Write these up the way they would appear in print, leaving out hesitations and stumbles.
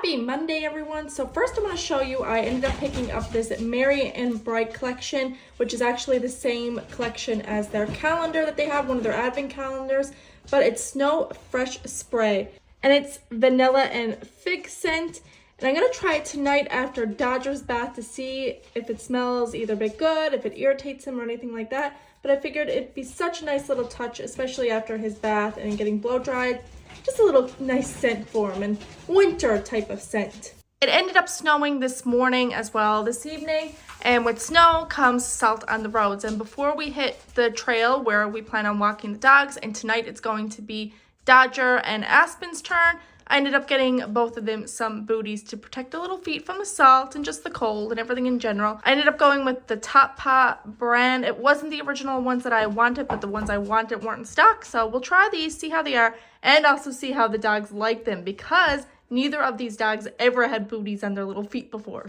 Happy Monday, everyone. So first I'm going to show you, I ended up picking up this Merry and Bright collection, which is actually the same collection as their calendar that they have, one of their advent calendars, but it's Snow Fresh Spray. And it's vanilla and fig scent. And I'm going to try it tonight after Dodger's bath to see if it smells either a bit good, if it irritates him or anything like that. But I figured it'd be such a nice little touch, especially after his bath and getting blow dried. Just a little nice scent for him, and winter type of scent. It ended up snowing this morning as well this evening, and with snow comes salt on the roads. And before we hit the trail where we plan on walking the dogs, and tonight it's going to be Dodger and Aspen's turn, I ended up getting both of them some booties to protect the little feet from the salt and just the cold and everything in general. I ended up going with the Top Paw brand. It wasn't the original ones that I wanted, but the ones I wanted weren't in stock. So we'll try these, see how they are, and also see how the dogs like them, because neither of these dogs ever had booties on their little feet before.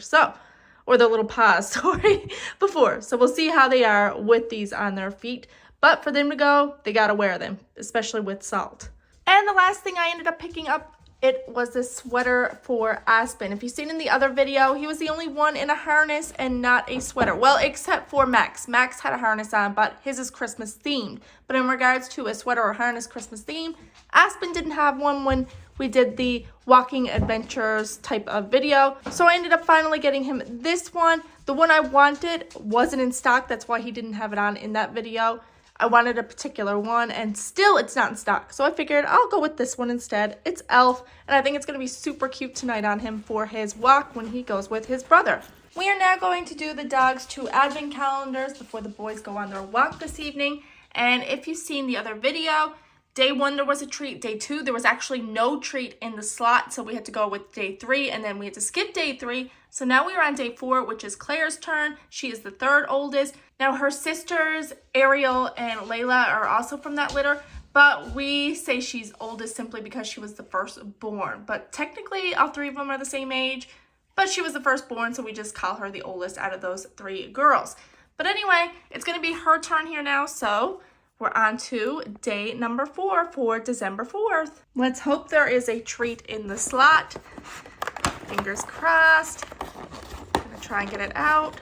Or their little paws, sorry, before. So we'll see how they are with these on their feet. But for them to go, they gotta wear them, especially with salt. And the last thing I ended up picking up, it was this sweater for Aspen. If you've seen in the other video, he was the only one in a harness and not a sweater. Well, except for Max. Max had a harness on, but his is Christmas themed. But in regards to a sweater or harness Christmas theme, Aspen didn't have one when we did the walking adventures type of video. So I ended up finally getting him this one. The one I wanted wasn't in stock. That's why he didn't have it on in that video. I wanted a particular one, and still it's not in stock. So I figured I'll go with this one instead. It's Elf, and I think it's going to be super cute tonight on him for his walk when he goes with his brother. We are now going to do the dogs' 2 advent calendars before the boys go on their walk this evening. And if you've seen the other video, day 1 there was a treat. Day 2 there was actually no treat in the slot, so we had to go with day 3, and then we had to skip day 3. So now we are on day 4, which is Claire's turn. She is the 3rd oldest. Now her sisters, Ariel and Layla, are also from that litter, but we say she's oldest simply because she was the first born. But technically all 3 of them are the same age, but she was the first born, so we just call her the oldest out of those 3 girls. But anyway, it's going to be her turn here now, so we're on to day number 4 for December 4th. Let's hope there is a treat in the slot. Fingers crossed. I'm gonna try and get it out.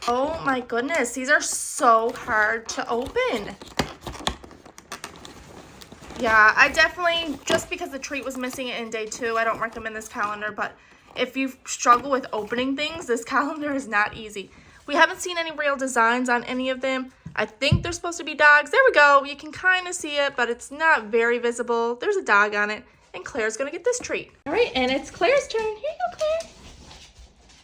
Oh my goodness, these are so hard to open. Yeah, I definitely, just because the treat was missing in day 2, I don't recommend this calendar, but if you struggle with opening things, this calendar is not easy. We haven't seen any real designs on any of them. I think they're supposed to be dogs. There we go. You can kind of see it, but it's not very visible. There's a dog on it, and Claire's going to get this treat. All right, and it's Claire's turn. Here you go, Claire.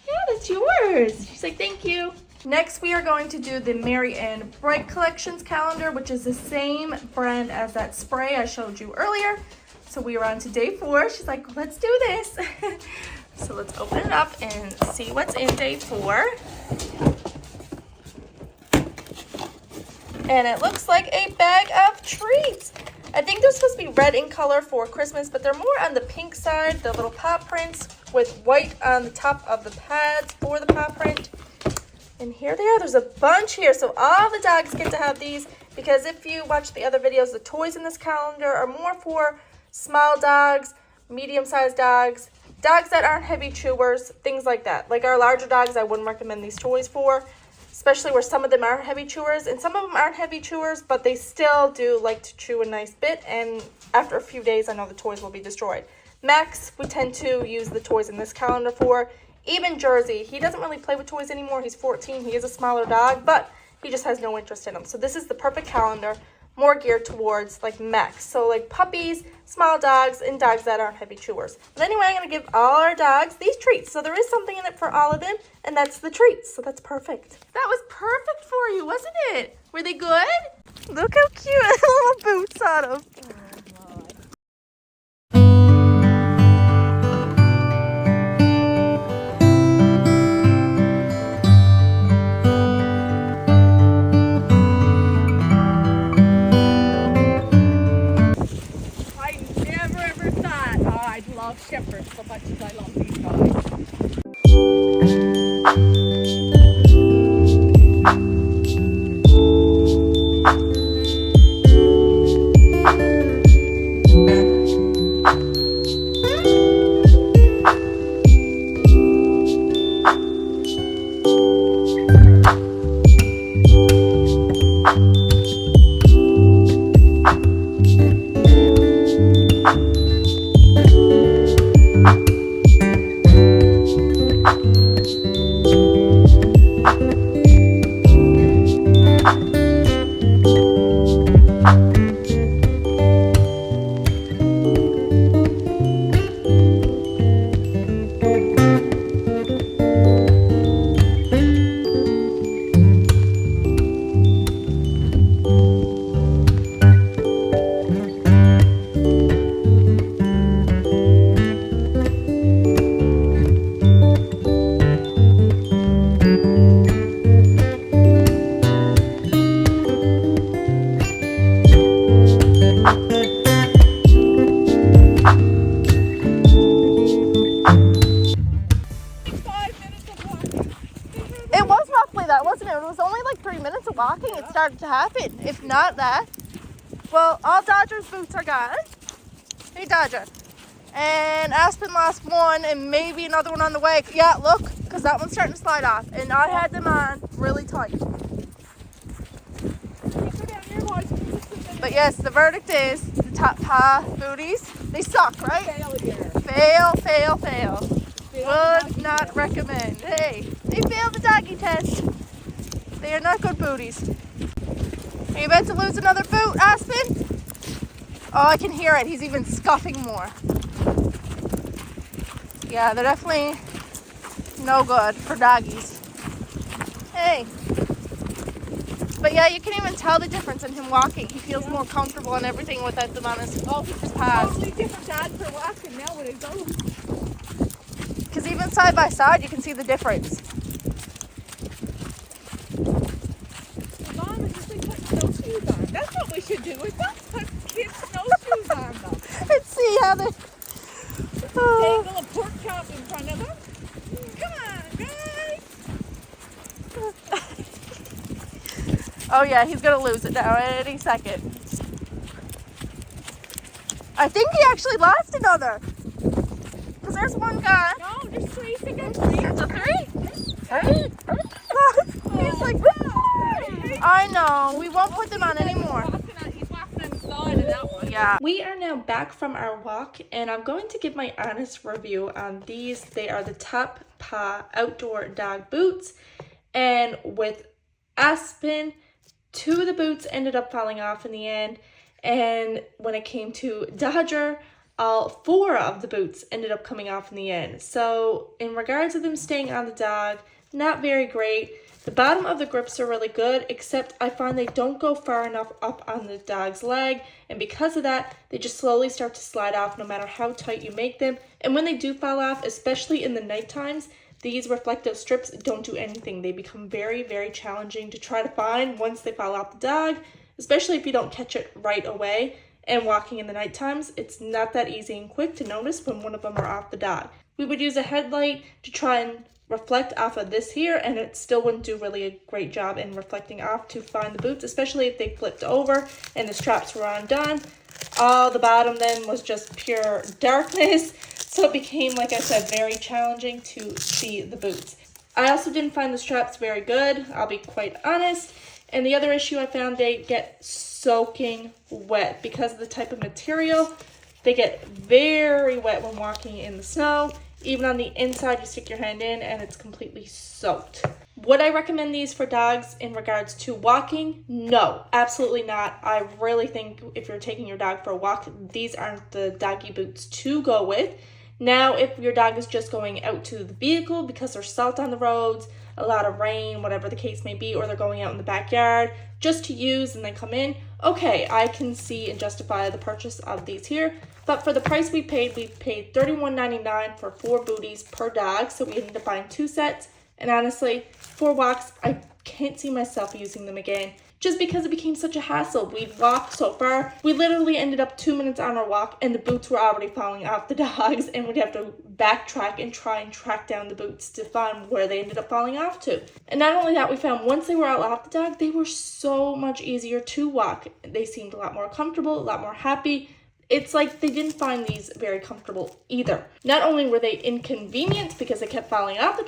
Yeah, that's yours. She's like, thank you. Next, we are going to do the Merry and Bright Collections calendar, which is the same brand as that spray I showed you earlier. So we are on to day 4. She's like, let's do this. So let's open it up and see what's in day 4. And it looks like a bag of treats. I think they're supposed to be red in color for Christmas, but they're more on the pink side, the little paw prints with white on the top of the pads for the paw print. And here they are. There's a bunch here, so all the dogs get to have these, because if you watch the other videos, the toys in this calendar are more for small dogs, medium-sized dogs, dogs that aren't heavy chewers, things like that. Like our larger dogs, I wouldn't recommend these toys for, especially where some of them are heavy chewers, and some of them aren't heavy chewers, but they still do like to chew a nice bit, and after a few days, I know the toys will be destroyed. Max, we tend to use the toys in this calendar for. Even Jersey, he doesn't really play with toys anymore. He's 14. He is a smaller dog, but he just has no interest in them. So this is the perfect calendar, more geared towards like Max. So like puppies, small dogs, and dogs that aren't heavy chewers. But anyway, I'm going to give all our dogs these treats. So there is something in it for all of them, and that's the treats. So that's perfect. That was perfect for you, wasn't it? Were they good? Look how cute little boots on them. Shepherds so much as I love these guys. started to happen. If not that, well, all Dodger's boots are gone. Hey, Dodger. And Aspen lost one and maybe another one on the way. Yeah, look, because that one's starting to slide off. And I had them on really tight. But yes, the verdict is the top paw booties, they suck, right? Fail here. Fail, fail, fail. Would not recommend. Hey, they failed the doggy test. They are not good booties. Are you about to lose another boot, Aspen? Oh, I can hear it. He's even scuffing more. Yeah, they're definitely no good for doggies. Hey. But yeah, you can even tell the difference in him walking. He feels more comfortable and everything without them on his pads. Totally different dad for walking now with his own. Because even side by side, you can see the difference. Mom is just like putting snowshoes on. That's what we should do. We don't put kids' snowshoes on them. Let's see how they... Dangle a pork chop in front of them. Come on, guys. Oh yeah, he's gonna lose it now any second. I think he actually lost another. Because there's one guy. No, there's three to go. There's a three? He's like, I know. We won't put them on anymore. He's walking on the side of that one. Yeah. We are now back from our walk, and I'm going to give my honest review on these. They are the top paw outdoor dog boots, and with Aspen, 2 of the boots ended up falling off in the end, and when it came to Dodger, all 4 of the boots ended up coming off in the end. So in regards to them staying on the dog, not very great. The bottom of the grips are really good, except I find they don't go far enough up on the dog's leg, and because of that, they just slowly start to slide off no matter how tight you make them. And when they do fall off, especially in the night times, these reflective strips don't do anything. They become very, very challenging to try to find once they fall off the dog, especially if you don't catch it right away. And walking in the night times, it's not that easy and quick to notice when one of them are off the dog. We would use a headlight to try and reflect off of this here, and it still wouldn't do really a great job in reflecting off to find the boots, especially if they flipped over and the straps were undone. All the bottom then was just pure darkness, so it became, like I said, very challenging to see the boots. I also didn't find the straps very good, I'll be quite honest. And the other issue I found, they get soaking wet because of the type of material. They get very wet when walking in the snow. Even on the inside, you stick your hand in and it's completely soaked. Would I recommend these for dogs in regards to walking? No, absolutely not. I really think if you're taking your dog for a walk, these aren't the doggy boots to go with. Now, if your dog is just going out to the vehicle because there's salt on the roads, a lot of rain, whatever the case may be, or they're going out in the backyard just to use and then come in, okay, I can see and justify the purchase of these here. But for the price we paid $31.99 for 4 booties per dog, so we ended up buying 2 sets. And honestly, for walks, I can't see myself using them again, just because it became such a hassle. We'd walked so far, we literally ended up 2 minutes on our walk and the boots were already falling off the dogs, and we'd have to backtrack and try and track down the boots to find where they ended up falling off to. And not only that, we found once they were all off the dog, they were so much easier to walk. They seemed a lot more comfortable, a lot more happy. It's like they didn't find these very comfortable either. Not only were they inconvenient because they kept falling off the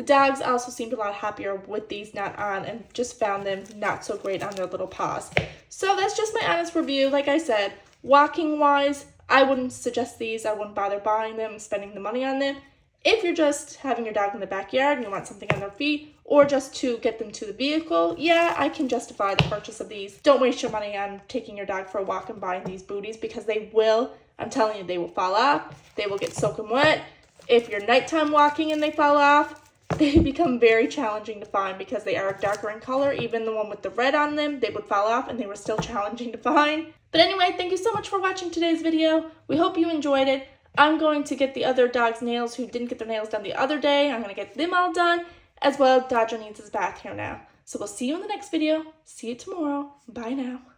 dogs also seemed a lot happier with these not on and just found them not so great on their little paws. So that's just my honest review. Like I said, walking wise, I wouldn't suggest these. I wouldn't bother buying them and spending the money on them. If you're just having your dog in the backyard and you want something on their feet, or just to get them to the vehicle, yeah, I can justify the purchase of these. Don't waste your money on taking your dog for a walk and buying these booties, because they will, I'm telling you, they will fall off. They will get soaking wet. If you're nighttime walking and they fall off, they become very challenging to find because they are darker in color. Even the one with the red on them, they would fall off and they were still challenging to find. But anyway, thank you so much for watching today's video. We hope you enjoyed it. I'm going to get the other dog's nails who didn't get their nails done the other day. I'm going to get them all done. As well, Dodger needs his bath here now. So we'll see you in the next video. See you tomorrow. Bye now.